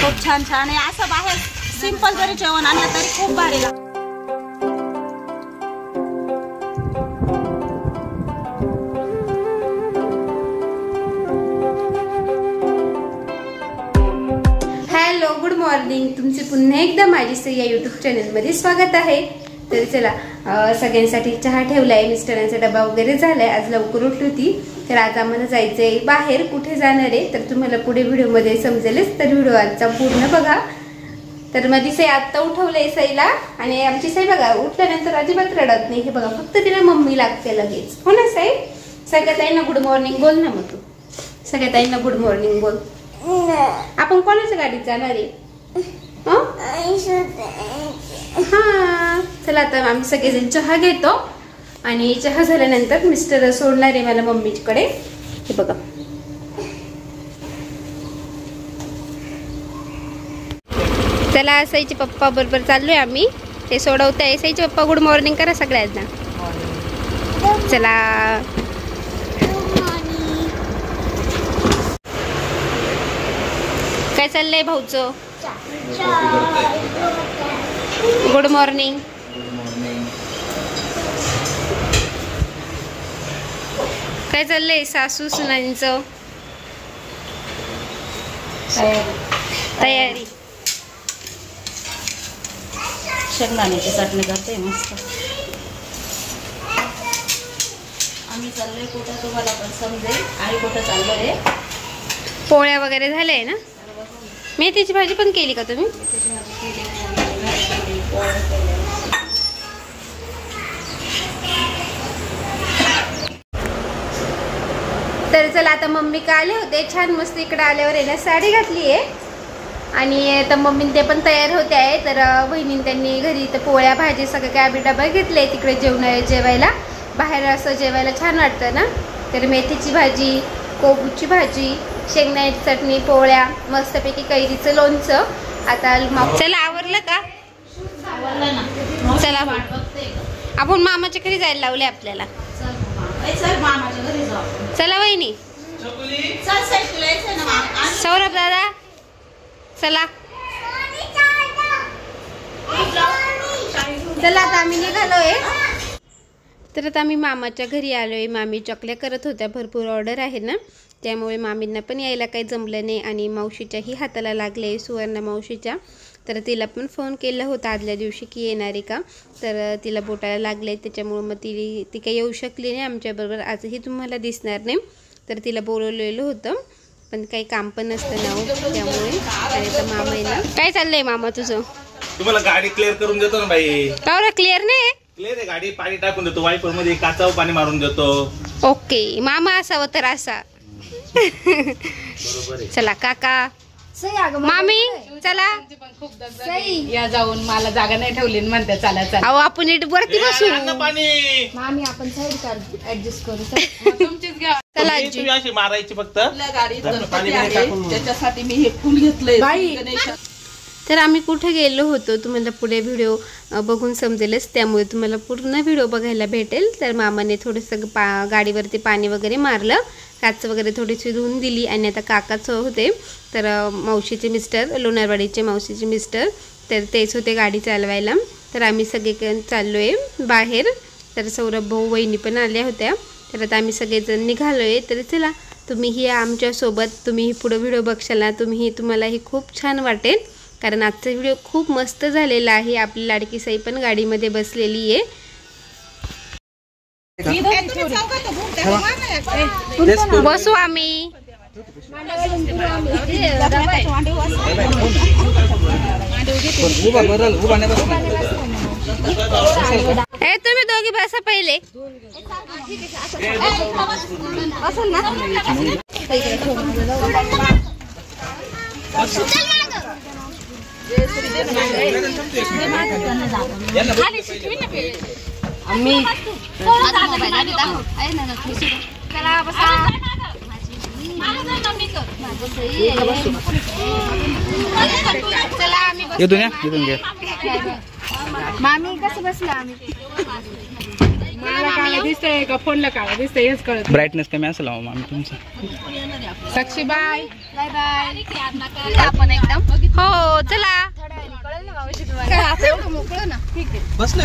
खूप छान छान आहे. असं बाहेर सिंपल जरी जेवण आणलं तरी खूप भारी लागतं. Hello, good morning. तुमचे पुन्हा एकदा माझी स्त्री या यूट्यूब चॅनलमध्ये स्वागत आहे. तर चला, सगळ्यांसाठी चहा ठेवलाय, मिस्टरांचा डबा वगैरे झालाय. आज लवकर उठली होती, तर आज आम्हाला जायचंय बाहेर. कुठे जाणार आहे तर तुम्हाला पुढे व्हिडिओमध्ये समजेलच, तर व्हिडिओ आजचा पूर्ण बघा. तर माझी सई आत्ता उठवलंय सईला, आणि आमची सई बघा उठल्यानंतर अजिबात रडत नाही. हे बघा, फक्त तिला मम्मी लागते लगेच. हो ना सई? सगळ्या ताईंना गुड मॉर्निंग बोल ना. मग तू सगळ्या ताईंना गुड मॉर्निंग बोल. आपण कोणाच्या गाडीत जाणार आहे? हा, चला आता आम्ही सगळेजण चहा घेतो, आणि चहा झाल्यानंतर मिस्टर सोडणार आहे मला मम्मीकडे. हे बघा, चला सईचे पप्पा बरोबर चाललोय आम्ही. ते सोडवताय. सईचे पप्पा गुड मॉर्निंग करा सगळ्यांना. चला, काय चाललंय भाऊचं? Good morning. काय चाललंय सासू सुनांचं? तयारी. शेंगदाण्याची चटणी करते मस्त. आम्ही चाललोय कुठं तुम्हाला पण समजेल, आणि कुठं चाललोय. पोळ्या वगैरे झाल्या ना? मेथीची भाजी पण केली का तुम्ही? तर चला, आता मम्मी का आले होते छान मस्त. इकडे आल्यावर आहे ना साडी घातली आहे, आणि आता मम्मी ते पण तयार होते आहे. तर बहिणीने त्यांनी घरी तर पोळ्या भाजी सगळं काय आम्ही डबा घेतले तिकडे जेवायला. बाहेर असं जेवायला छान वाटतं ना. तर मेथीची भाजी, कोबूची भाजी, शेंगदाण्याची चटणी, पोळ्या, मस्तपैकी कैरीचं लोणचं. आता चला, आवरलं का? चला आपण मामाच्या घरी जायला लावले आपल्याला. चला वहिनी. सौरभ दादा चला. चला आता आम्ही निघालोय. तर आता आम्ही मामाच्या घरी आलोय. मामी चकल्या करत होत्या, भरपूर ऑर्डर आहे ना, त्यामुळे मामींना पण यायला काही जमलं नाही. आणि मावशीच्याही हाताला लागले, सुवर्णा मावशीच्या. तर तिला पण फोन केला होता आदल्या दिवशी की येणार आहे का, तर तिला बोटायला लागले, त्याच्यामुळे मग ती काही येऊ शकली नाही आमच्याबरोबर. आजही तुम्हाला दिसणार नाही. तर तिला बोलवलेलं होतं, पण काही काम पण नसतं ना, त्यामुळे. आणि तर मामा आहे ना. काय चाललंय मामा तुझं? तुम्हाला गाडी क्लिअर करून देतो ना बाई. का क्लिअर नाही? क्लिअर आहे गाडी. पाणी टाकून देतो वायपर मध्ये, काचावर पाणी मारून देतो. ओके, मामा असावं तर असा. चला काका, मामी चला. या जाऊन मला जागा नाही ठेवली म्हणते चला चला. अहो आपण वरती बसू. मामी आपण साईड ऍडजस्ट करू. तुमचीच घ्या. चला अशी मारायची फक्त. त्याच्यासाठी मी हे फुल घेतलंय. तर आम्ही कुठे गेलो होतो तुम्हाला पुढे व्हिडिओ बघून समजेलच, त्यामुळे तुम्हाला पूर्ण व्हिडिओ बघायला भेटेल. तर मामाने थोडंसं गाडीवरती पाणी वगैरे मारलं, काच वगैरे थोडीशी धुवून दिली. आणि आता काकाच होते, तर मावशीचे मिस्टर, लोणारवाडीचे मावशीचे मिस्टर, तर तेच होते गाडी चालवायला. तर आम्ही सगळे चाललो आहे बाहेर. तर सौरभ भाऊ वहिनी पण आल्या होत्या. तर आता आम्ही सगळेजण निघालो आहे. तर चला, तुम्हीही आमच्यासोबत, तुम्ही पुढं व्हिडिओ बघशाल ना, तुम्हालाही खूप छान वाटेल. कारण आजचा व्हिडिओ खूप मस्त झालेला आहे. आपली लाडकी साई पण गाडीमध्ये बसलेली आहे. बसू आम्ही. तुम्ही दोघी बसा पहिले. असेल ना. मामी कसं बसला आम्ही. दिसतंय का फोनला काळा दिसतंय हेच कळत. ब्राईटनेस कमी असेल मामी तुमचा. साक्षी बाय. Bye bye. आपण एकदम हो बसले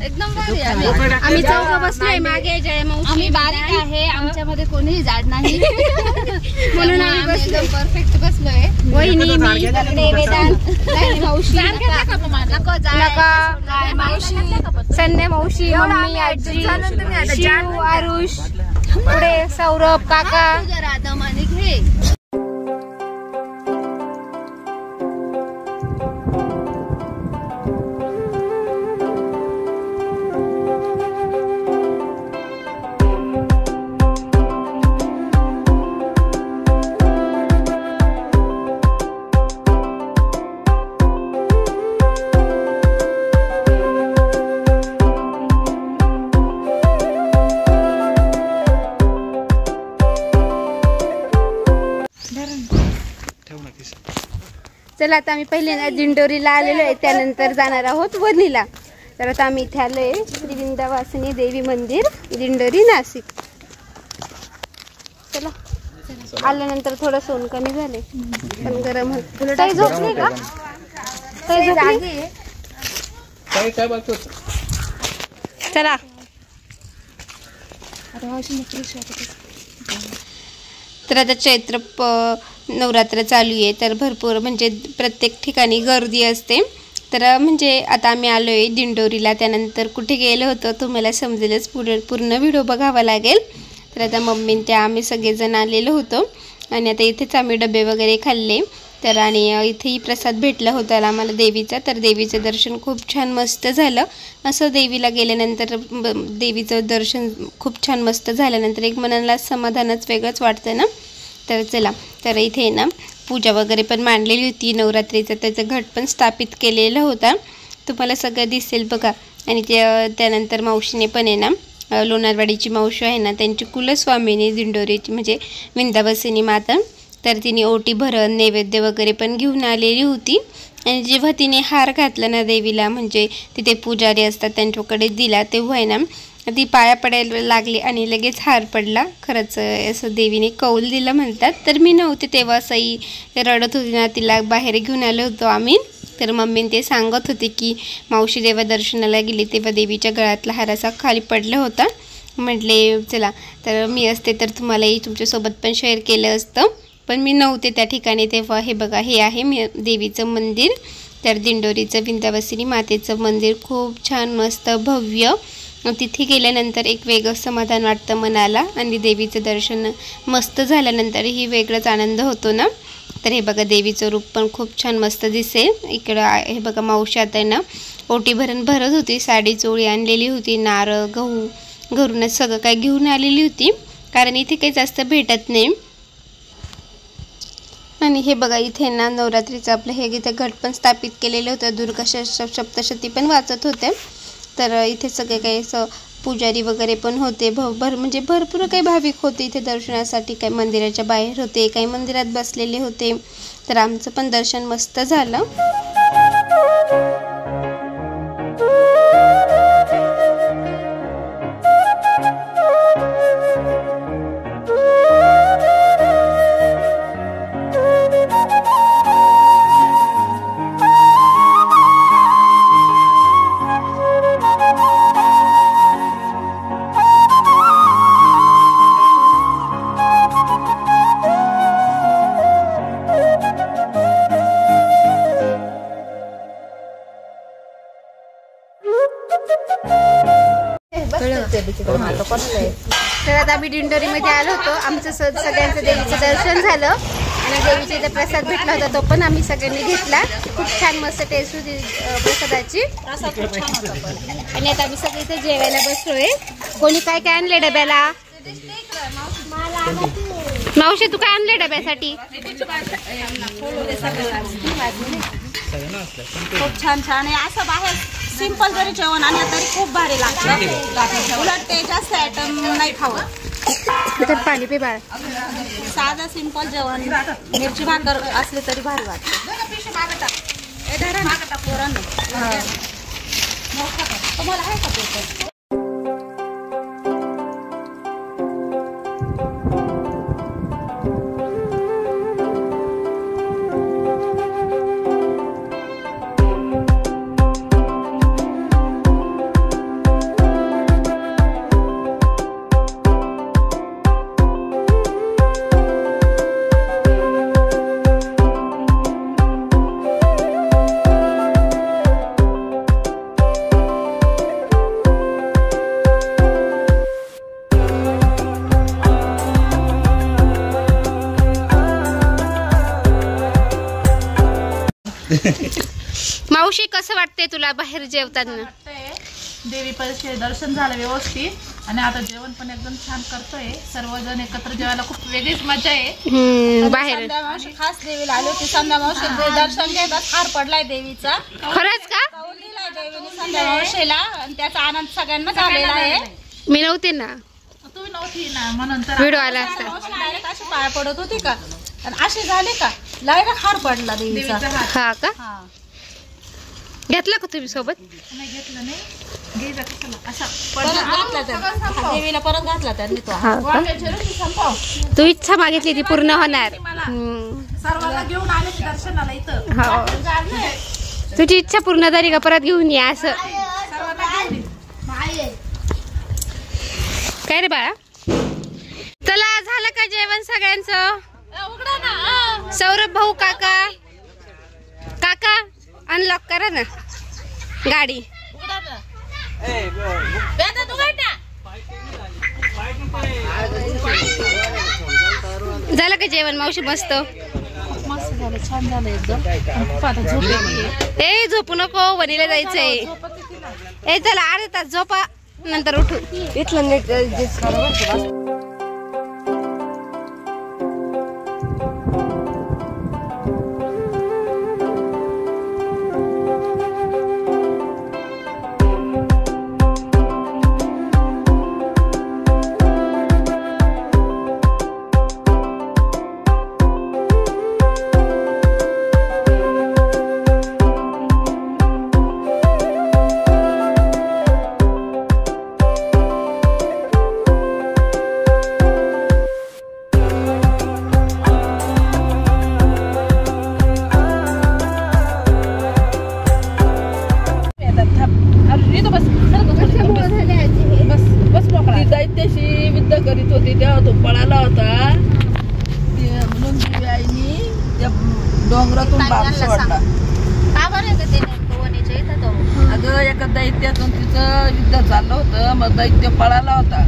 एकदम भारी आहे. आम्ही चौघं बसलोय मागे जय मावशी आम्ही बारीक आहे, आमच्यामध्ये कोणीही जाड नाही म्हणून आम्ही बसलोय. एकदम परफेक्ट बसलोय. वहिनी मी इकडे वेदांत लाईनी मावशी संध्या मावशी मम्मी आजी शिव आरुष पुढे सौरभ काका. जरा दमाने घे. चला आता आम्ही पहिल्यांदा दिंडोरीला आलेलो आहे, त्यानंतर जाणार आहोत वणीला. तर आता आम्ही इथे आलोय श्री विंध्यवासिनी देवी मंदिर दिंडोरी नाशिक. चला आल्यानंतर थोडं सोन कमी झाले पण गरम होत. काही झोपली का? काही झोपली? काय बाकी होत? चला तर आता चैत्र नवरात्र चालू आहे, तर भरपूर म्हणजे प्रत्येक ठिकाणी गर्दी असते. तर म्हणजे आता आम्ही आलो आहे दिंडोरीला, त्यानंतर कुठे गेलो होतो तुम्हाला समजेलच, पूर्ण व्हिडिओ बघावा लागेल. तर आता मम्मी त्या आम्ही सगळेजण आलेलो होतो आणि आता इथेच आम्ही डबे वगैरे खाल्ले. तर आणि इथेही प्रसाद भेटला होता आम्हाला देवीचा. तर देवीचं दर्शन खूप छान मस्त झालं. असं देवीला गेल्यानंतर देवीचं दर्शन खूप छान मस्त झाल्यानंतर एक मनाला समाधानच वेगळंच वाटतं ना. तर चला, तर इथे ना पूजा वगैरे पण मांडलेली होती नवरात्रीचं, त्याचं घट पण स्थापित केलेलं होता, तुम्हाला सगळं दिसेल बघा. आणि त्यानंतर मावशीने पण आहे ना लोणारवाडीची मावशी आहे ना, त्यांची कुलस्वामिनी दिंडोरीची म्हणजे विंध्यवासिनी माता. तर तिने ओटी भरण नैवेद्य वगैरे पण घेऊन आलेली होती. आणि जेव्हा तिने हार घातला ना देवीला, म्हणजे तिथे पुजारी असतात त्यांच्याकडे दिला, तेव्हा आहे ना ती पाया पडायला लागली आणि लगेच हार पडला. खरंच असं देवीने कौल दिलं म्हणतात. तर मी नव्हते तेव्हा, सई रडत होती ना, तिला बाहेर घेऊन आलो होतो आम्ही. तर मम्मीने ते सांगत होते की मावशी जेव्हा दर्शनाला गेली तेव्हा देवीच्या गळ्यातला हार असा खाली पडला होता. म्हटले चला, तर मी असते तर तुम्हालाही तुमच्यासोबत पण शेअर केलं असतं, पण मी नव्हते त्या ठिकाणी तेव्हा. हे बघा, हे आहे मी देवीचं मंदिर. तर दिंडोरीचं विंध्यवासिनी मातेचं मंदिर खूप छान मस्त भव्य. तिथे गेल्यानंतर एक वेगळं समाधान वाटतं मनाला आणि देवीचं दर्शन मस्त झाल्यानंतरही वेगळाच आनंद होतो ना. तर हे बघा देवीचं रूप पण खूप छान मस्त दिसेल. इकडं हे बघा मावशी आता आहे ना ओटी भरण भरत होती, साडी चोळी आणलेली होती, नारळ गहू घरूनच सगळं काय घेऊन आलेली होती, कारण इथे काही जास्त भेटत नाही. आणि हे बघा इथे ना नवरात्रीचं आपलं हे इथे घट पण स्थापित केलेलं होतं, दुर्गा सप्तशती पण वाचत होते. तर इथे सगळे काही असं पुजारी वगैरे पण होते, म्हणजे भरपूर काही भाविक होते इथे दर्शनासाठी. काही मंदिराच्या बाहेर होते, काही मंदिरात बसलेले होते. तर आमचं पण दर्शन मस्त झालं. तर आता आम्ही दिंडोरीमध्ये आलो होतो, आमचं सगळ्यांचं देवीचं दर्शन झालं आणि देवीचा इथे प्रसाद भेटला होता, तो पण आम्ही सगळ्यांनी घेतला. खूप छान मस्त टेस्ट होती प्रसादाची. आणि आता आम्ही सगळे इथे जेवायला बसलोय. कोणी काय काय आणले डब्याला? मावशी तू काय आणले डब्यासाठी? खूप छान छान आहे. असं बाहेर सिंपल जरी जेवण आणि तरी खूप भारी लागतं. उलट ते जास्त आयटम नाही खावं. पाणी पे बाळ. साधं सिंपल जेवण मिरची भाकर असले तरी भारी वाटतं. तुम्हाला आहे का? मावशी कसं वाटतंय तुला बाहेर जेवताना? देवी परिषद दर्शन झालं व्यवस्थित आणि आता जेवण पण एकदम छान करतोय. सर्वजण एकत्र जेवायला खूप वेगळीच मजा आहे. बाहेर संध्या मावशी खास देवीला आली होती. संध्या मावशी दर्शन घेतात हार पडलाय देवीचा. खरंच का? कौल दिलाय देवीने संध्या मावशीला आणि त्याचा आनंद सगळ्यांना झालेला आहे. मी नव्हते ना, तुम्ही नव्हती ना म्हणून तर व्हिडिओ आला असता. डायरेक्ट अशी पाया पडत होती का आणि अशी झाली का डायरेक्ट हार पडला देवीचा. हा का? हा घेतला का तुम्ही सोबत? नाही घेतलं नाही. घ्यायचा कशाला असा परत घातला त्यांनी. देवीला परत घातला त्यांनी तो. हा का? तू इच्छा मागितली ती पूर्ण होणार. सर्वांना घेऊन आले की दर्शनाला इथं. हो, तुझी इच्छा पूर्ण झाली का परत घेऊन या असं. काय रे बाळा? चला झालं का जेवण सगळ्यांचं? सौरभ भाऊ काका काका अनलॉक करा ना गाडी. झालं का जेवण मावशी? मस्त मस्त झालं छान झालं एकदम. आता झोप येते. ए झोपू नको, वनीला जायचंय. ए चला अर्धा तास झोपा नंतर उठू. इथलं नीट दैत्याशी युद्ध करीत होती तेव्हा तो पळाला होता. म्हणून देवी आईनी त्या डोंगरातून बाण सोडला. अगं एका दैत्यातून तिचं युद्ध चाललं होतं. मग दैत्य पळाला होता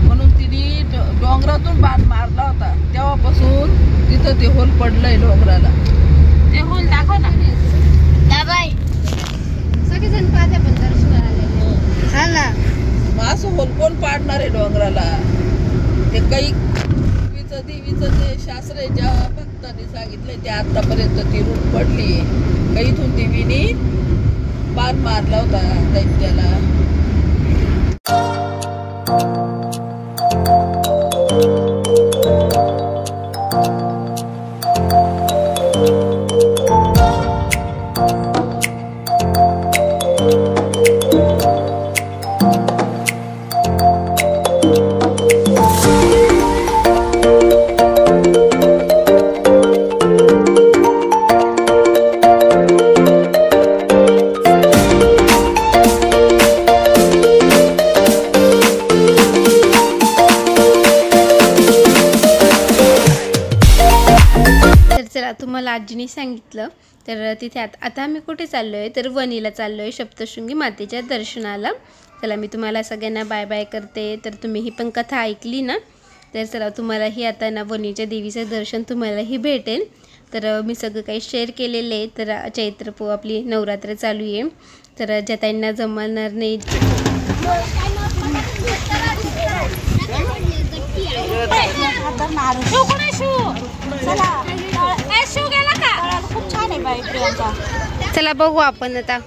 म्हणून तिने डोंगरातून बाण मारला होता. तेव्हापासून तिथं ते होल पडलंय डोंगराला. ते होल दाखव ना. सगळेजण पाहते पण दर्शनाला आलेले. हा ना. मग असं होल कोण पाडणार आहे डोंगराला? ते काही देवीचं जे शास्त्र आहे ज्या भक्तांनी सांगितलंय ते आतापर्यंत ती रूट पडली. काही इथून देवीने बाण मारला होता दैत्याला. तुम्हाला आजीने सांगितलं तर तिथे आता आम्ही कुठे चाललो आहे तर वणीला चाललो आहे सप्तशृंगी मातेच्या दर्शनाला. चला मी तुम्हाला सगळ्यांना बाय बाय करते. तर तुम्ही ही पण कथा ऐकली ना तर चला तुम्हालाही आता ना वणीच्या देवीचं दर्शन तुम्हालाही भेटेल. तर मी सगळं काही शेअर केलेलं आहे. तर चैत्र आपली नवरात्र चालू आहे तर ज्या ताईंना जमणार नाही खूप छान आहे बाई प्रियांका. चला बघू आपण आता.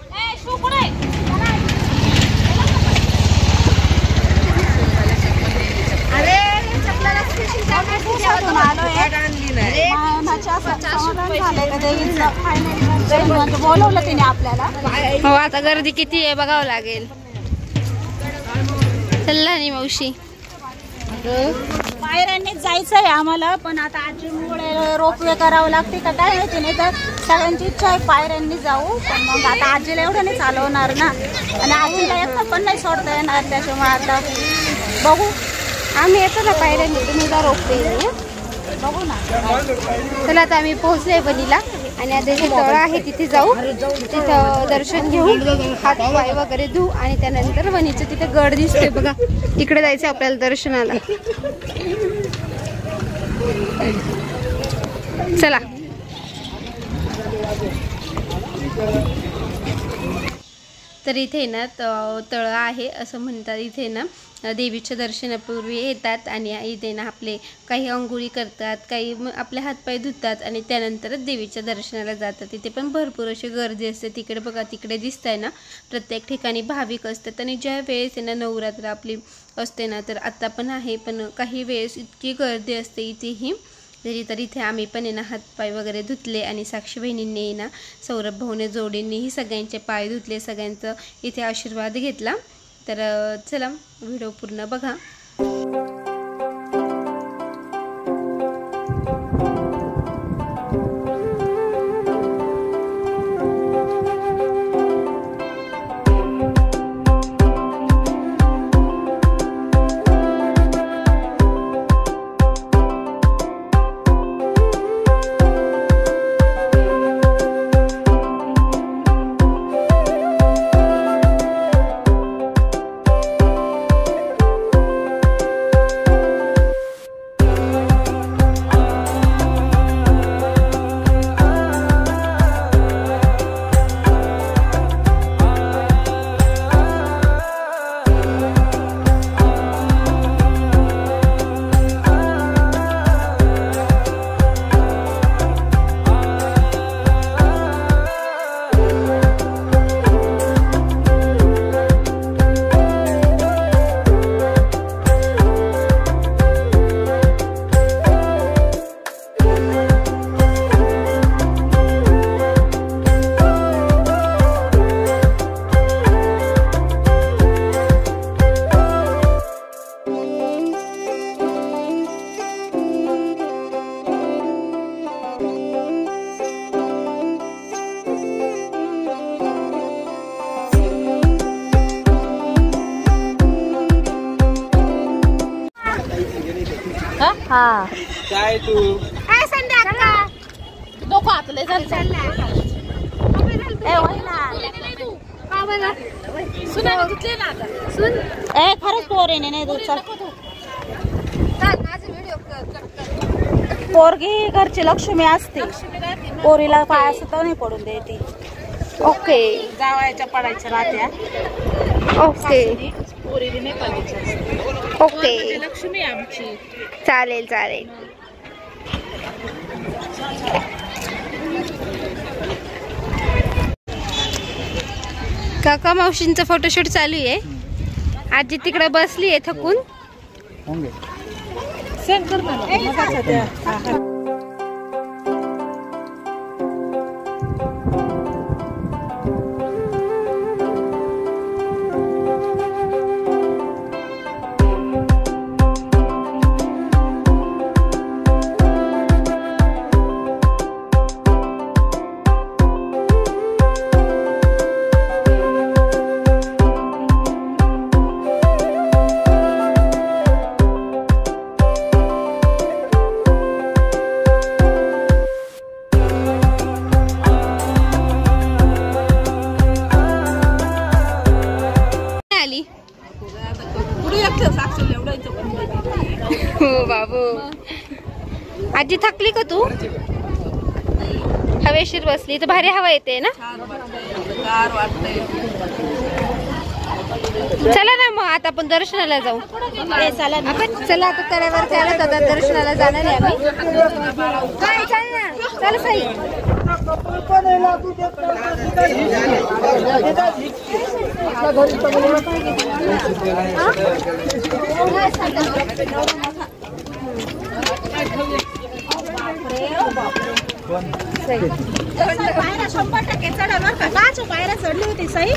बोलवलं तिने आपल्याला. हो आता गर्दी किती आहे बघावं लागेल. चला नाही मावशी पायऱ्यांनीच जायचंय आम्हाला पण आता आजीमुळे रोपवे करावं लागते का काय माहिती. नाही तर सगळ्यांची इच्छा आहे पायऱ्यांनी जाऊ पण मग आता आजीला एवढं नाही चालवणार ना आणि आजीला एकटं पण नाही सोडता येणार. त्याच्यामुळे आता बघू. आम्ही येतो ना पायऱ्यांनी तुम्ही जा रोपवे बघू ना. चला आता आम्ही पोहोचलोय वणीला आणि आता जे तळ आहे तिथे जाऊ. तिथं दर्शन घेऊ हात पाय वगैरे धुऊ आणि त्यानंतर वणीचं तिथे गड दिसतोय बघा तिकडे जायचं आपल्याला दर्शनाला. चला तर इथे ना तळं आहे असं म्हणतात. इथे ना देवीच्या दर्शनापूर्वी येतात आणि इथे ना आपले काही अंघोळी करतात, काही आपले हातपाय धुतात आणि त्यानंतरच देवीच्या दर्शनाला जातात. तिथे पण भरपूर अशी गर्दी असते. तिकडे बघा, तिकडे दिसतंय ना, प्रत्येक ठिकाणी भाविक असतात. आणि ज्या वेळेस ना नवरात्र आपली असते ना, तर आत्ता पण आहे, पण काही वेळेस इतकी गर्दी असते इथेही. तर इथे आम्ही पण आहे ना हातपाय वगैरे धुतले आणि साक्षी बहिणींनी ना, सौरभ भाऊने जोडींनीही सगळ्यांचे पाय धुतले, सगळ्यांचं इथे आशीर्वाद घेतला. तर चला व्हिडिओ पूर्ण बघा. हा काय तू काय संध्याकाळ डोकं आतले खरंच पोरीने नाही दूध पोरगी घरची लक्ष्मी असते, पोरीला पाय असं तर नाही पडून देते. ओके जावायच्या पडायच्या राहत्या, ओके पोरीला नाही पडायच्या. ओके लक्ष्मी आमची. चालेल चालेल. काका मावशींचं फोटोशूट चालू आहे. आजी तिकडे बसली आहे थकून. सेंड कर ना. हो बाबू. आजी थकली का तू? हवेशीर बसली तर भारी हवा येते ना. चला ना मग आता आपण दर्शनाला जाऊ. चला आता तळ्यावर चालत आता दर्शनाला जाणार आहे आम्ही. काय चाल ना, चला साई. पायऱ्या 100% चढणार का? काच पायऱ्या चढली होती साई.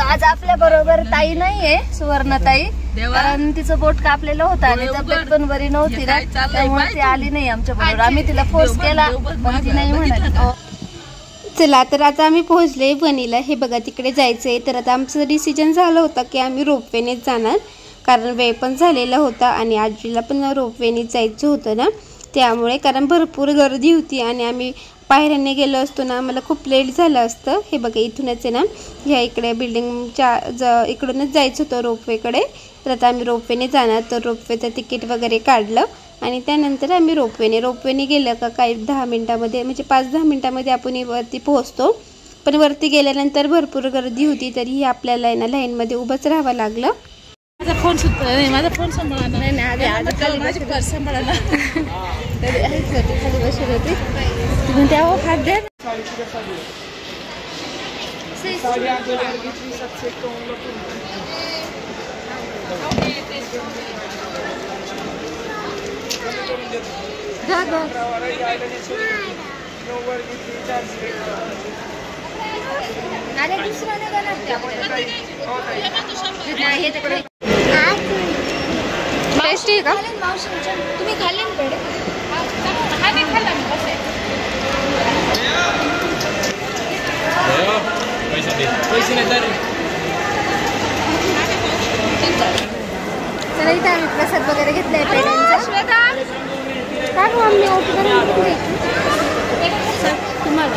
आज आपल्या बरोबर ताई नाहीये, सुवर्णताई, कारण तिचं बोट कापलेलं होतं आणि तब्येत पण बरी नव्हती ना, त्यामुळे ती आली नाही आमच्या बरोबर. आम्ही तिला फोर्स केला पण ती नाही म्हणाली. चला तर आता आम्ही पोहोचले वणीला. हे बघा तिकडे जायचं आहे. तर आता आमचं डिसिजन झालं होतं की आम्ही रोपवेनेच जाणार, कारण वेळ पण झालेला होता आणि आजीला पण रोपवेनेच जायचं होतं ना, त्यामुळे कारण भरपूर गर्दी होती आणि आम्ही पायऱ्यांनी गेलो असतो ना मला खूप लेट झालं असतं. हे बघा इथूनच आहे ना ह्या इकडे बिल्डिंगच्या इकडूनच जायचं होतं रोपवेकडे. तर आता आम्ही रोपवेने जाणार. तर रोपवेचं तिकीट वगैरे काढलं आणि त्यानंतर आम्ही रोपवेने गेलं का काही 10 मिनटामध्ये म्हणजे 5-10 मिनटामध्ये आपण वरती पोहोचतो. पण वरती गेल्यानंतर भरपूर गर्दी होती तरीही आपल्याला आहे ना लाईनमध्ये उभंच राहावं लागलं. माझा फोन सांभाळा नाही माझी पर्स सांभाळा ना टेस्टी आहे का? तुम्ही खाल्ले ना पेढे? तर इथे आम्ही प्रसाद वगैरे घेतलाय पेढ्यांचा. काय गं मम्मी तुम्हाला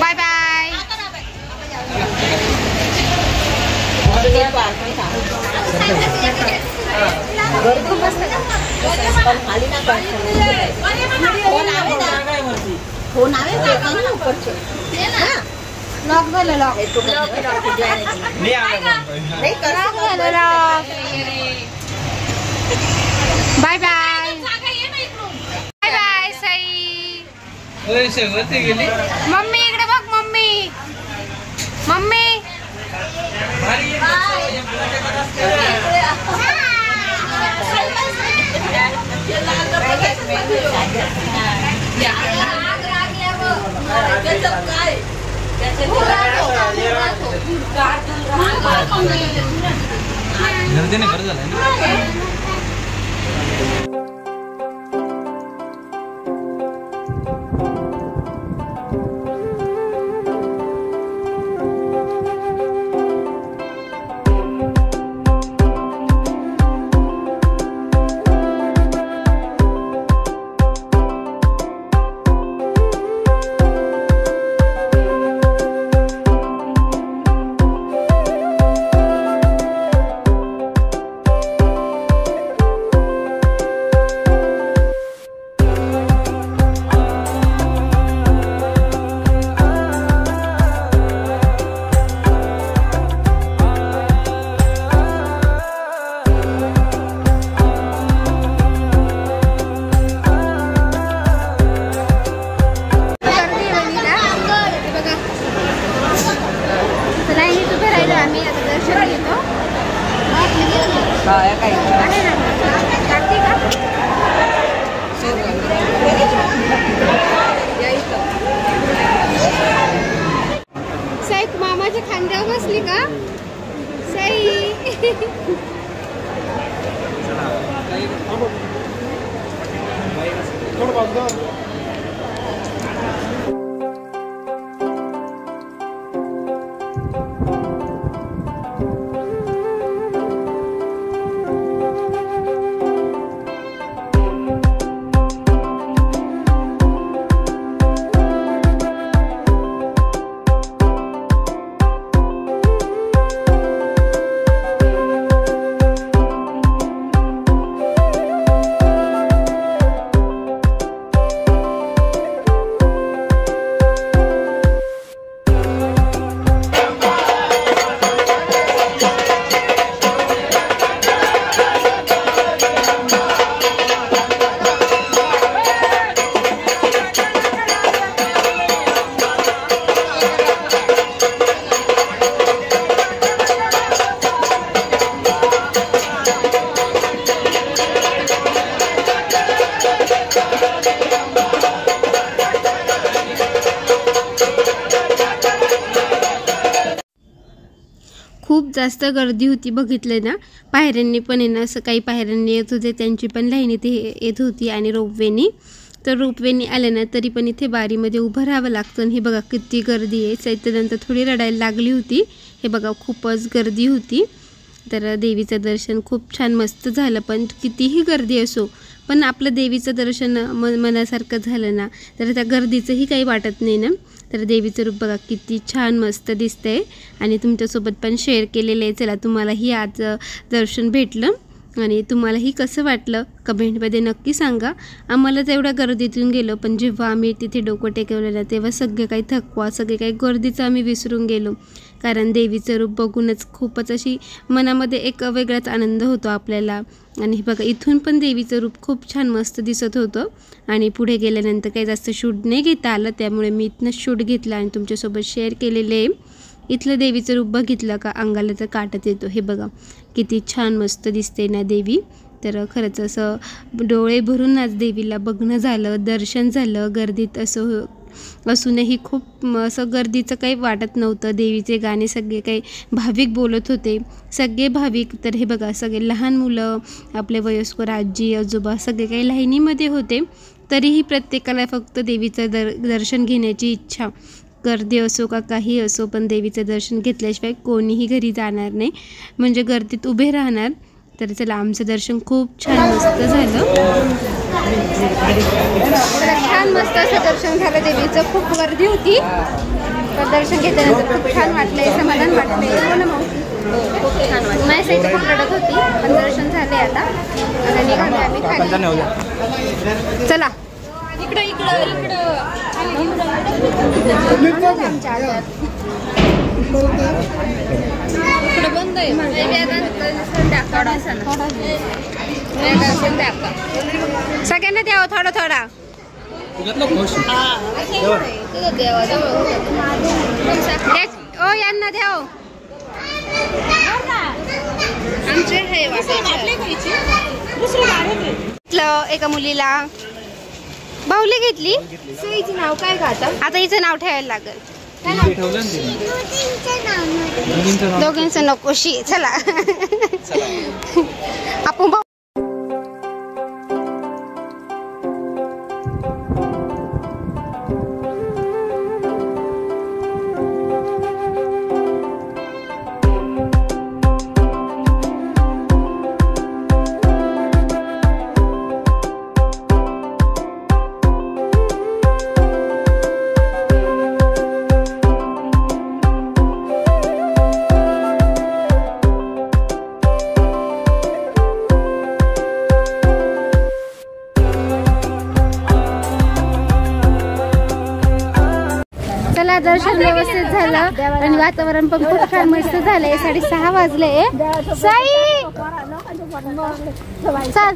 बाय बाय. लॉक झालं lock. Bye bye. Bye bye Sai. Mummy इकडे बघ मम्मी. मम्मी गर्दीने बरं झालं. खांद्यावर बसली का साई? खूप जास्त गर्दी होती, बघितलं ना. पायऱ्यांनी पण आहे ना, असं काही पायऱ्यांनी येत होते, त्यांची पण लाईन इथे येत होती आणि रोपवेनी. तर रोपवेनी आले ना तरी पण इथे बारीमध्ये उभं राहावं लागतं. आणि हे बघा किती गर्दी आहे. चैत्यनंतर थोडी रडायला लागली होती. हे बघा खूपच गर्दी होती. तर देवीचं दर्शन खूप छान मस्त झालं. पण कितीही गर्दी असो पण आपलं देवीचं दर्शन मनासारखं झालं ना तर त्या गर्दीचंही काही वाटत नाही ना. तर देवीचं रूप बघा किती छान मस्त दिसतंय आणि तुमच्यासोबत पण शेअर केलेलं आहे. चला तुम्हालाही आज दर्शन भेटलं आणि तुम्हालाही कसं वाटलं कमेंटमध्ये नक्की सांगा. आम्हाला तेवढ्या गर्दीतून गेलो पण जेव्हा आम्ही तिथे डोकं टेकवलं ना तेव्हा सगळे काही थकवा सगळे काही गर्दीचं आम्ही विसरून गेलो. कारण देवीचं रूप बघूनच खूपच अशी मनामध्ये एक वेगळाच आनंद होतो आपल्याला. आणि बघा इथून पण देवीचं रूप खूप छान मस्त दिसत होतं. आणि पुढे गेल्यानंतर काही जास्त शूट नाही घेता आलं त्यामुळे मी इथनं शूट घेतलं आणि तुमच्यासोबत शेअर केलेलं आहे. इथलं देवीचं रूप बघितलं का अंगाला तर काटत येतो. हे बघा किती छान मस्त दिसते ना देवी. तर खरंच असं डोळे भरून आज देवीला बघणं झालं, दर्शन झालं. गर्दीत असं असूनही खूप असं गर्दीचं काही वाटत नव्हतं. देवीचे गाणे सगळे काही भाविक बोलत होते, सगळे भाविक. तर हे बघा सगळे लहान मुलं, आपले वयस्कर आजी आजोबा सगळे काही लाईनीमध्ये होते. तरीही प्रत्येकाला फक्त देवीचं दर्शन घेण्याची इच्छा. गर्दी असो का काही असो पण देवीचं दर्शन घेतल्याशिवाय कोणीही घरी जाणार नाही, म्हणजे गर्दीत उभे राहणार. तर चला आमचं दर्शन खूप छान मस्त झालं. छान मस्त असं दर्शन झालं देवीचं. खूप गर्दी होती तर दर्शन घेतल्यानंतर खूप छान वाटलंय, समाधान वाटलंय. हो ना मावशी? खूप छान वाटलं. माझी साईड खूप रडत होती पण दर्शन झाले आता आणि निघाले आम्ही खाली. चला इकडं इकडं इकडं इकडं बंद आहे. सगळ्यांना द्यावं थोडं थोडा. ओ यांना द्याव. एका मुलीला बाहुली घेतली. हिचं नाव काय का आता हिचं नाव ठेवायला लागेल. दोघींचं नकोशी. चला आपण दर्शन व्यवस्थित झालं आणि वातावरण पण खूप छान मस्त झालंय. 6:30 वाजले. साई चल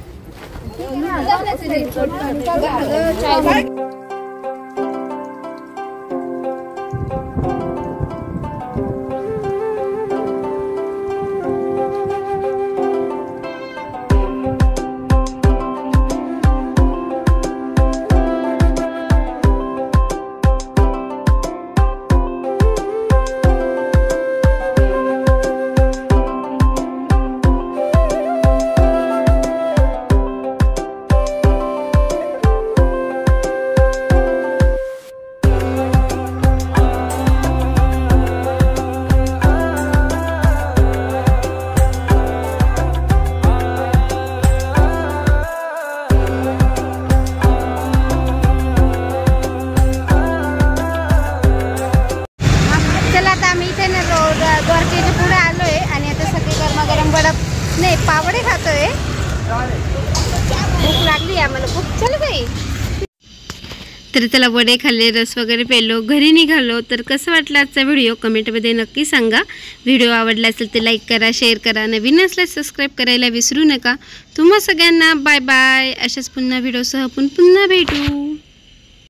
तर त्याला वडे खाल्ले, रस वगैरे पेलो, घरी निघालो. तर कसं वाटलं आजचा व्हिडिओ कमेंटमध्ये नक्की सांगा. व्हिडिओ आवडला असेल तर लाईक करा, शेअर करा, नवीन असल्यास सबस्क्राईब करायला विसरू नका. तुम्हा सगळ्यांना बाय बाय. अशाच पुन्हा व्हिडिओसह आपण पुन्हा भेटू.